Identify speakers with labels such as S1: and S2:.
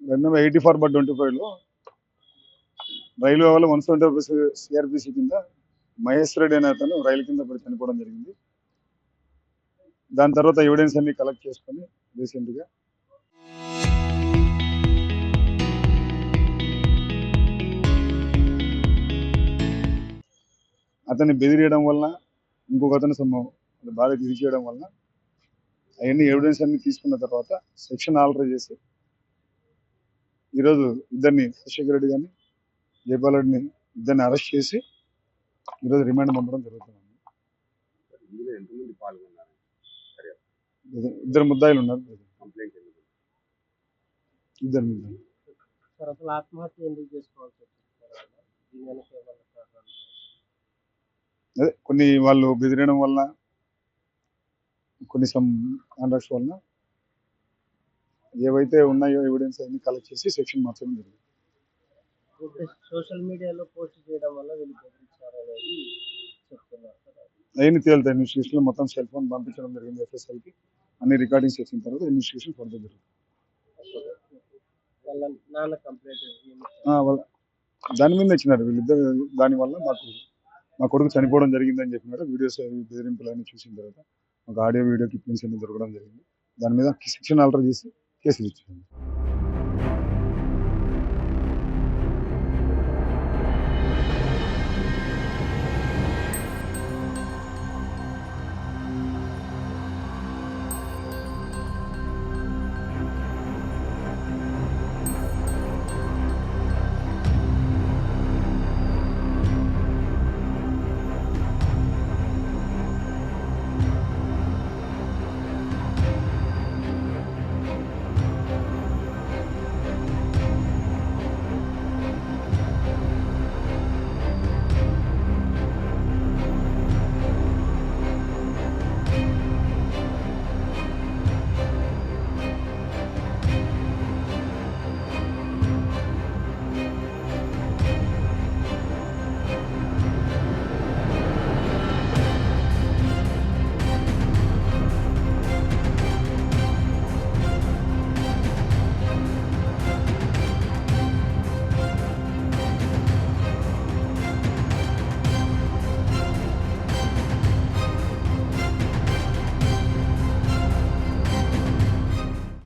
S1: 84/25లో railway వాళ్ళు 170 CrPC కింద మహేష్ రెడ్డి అనే అతను రైలు కింద పడి చనిపోవడం జరిగింది. దాని తర్వాత ఎవిడెన్స్ అన్ని కలెక్ట్ చేసుకొని రీసెంట్గా అతన్ని బెదిరియడం వలన ఇంకొక అతను బాగా చేయడం వలన అవన్నీ ఎవిడెన్స్ అన్ని తీసుకున్న తర్వాత సెక్షన్ ఆల్టర్ చేసి ఈరోజు ఇద్దరిని రాజశేఖర రెడ్డి గారిని జైపాల్ రెడ్డిని ఇద్దరిని అరెస్ట్ చేసి ఈరోజు రిమాండ్ పంపడం జరుగుతుంది. ఇద్దరు ముద్దాయిలు ఉన్నారు. ఇద్దరు ముద్దాయిలు. అదే కొన్ని వాళ్ళు బెదిరడం వల్ల కొన్ని కాంట్రాక్ట్స్ వలన ఏవైతే ఉన్నాయో ఎవిడెన్స్ అన్ని కలెక్ట్ చేసి సెక్షన్ మార్చడం జరిగింది.
S2: సోషల్ మీడియాలో పోస్ట్ చేయడం వల్ల వీళ్ళు బెదిరించారనేది చెప్తున్నారు.
S1: అవన్నీ తేలుతాయి. ఇన్వెస్టిగేషన్ మొత్తం సెల్ ఫోన్ పంపించడం జరిగింది ఎఫ్ఎస్ఎల్కి. అన్ని రికార్డింగ్స్ చేసిన తర్వాత ఇన్వెస్టిగేషన్ ఫర్దర్ జరుగుతుంది. దాని మీద ఇచ్చినారు వీళ్ళిద్దరు. దానివల్ల మా కొడుకు చనిపోవడం జరిగిందని చెప్పినారు. వీడియోస్ బెదిరింపులు అన్ని చూసిన తర్వాత ఒక ఆడియో వీడియో క్లిప్పింగ్స్ అన్ని దొరకడం జరిగింది. దాని మీద సెక్షన్ ఆల్టర్ చేసి కేసులు ఇచ్చారు.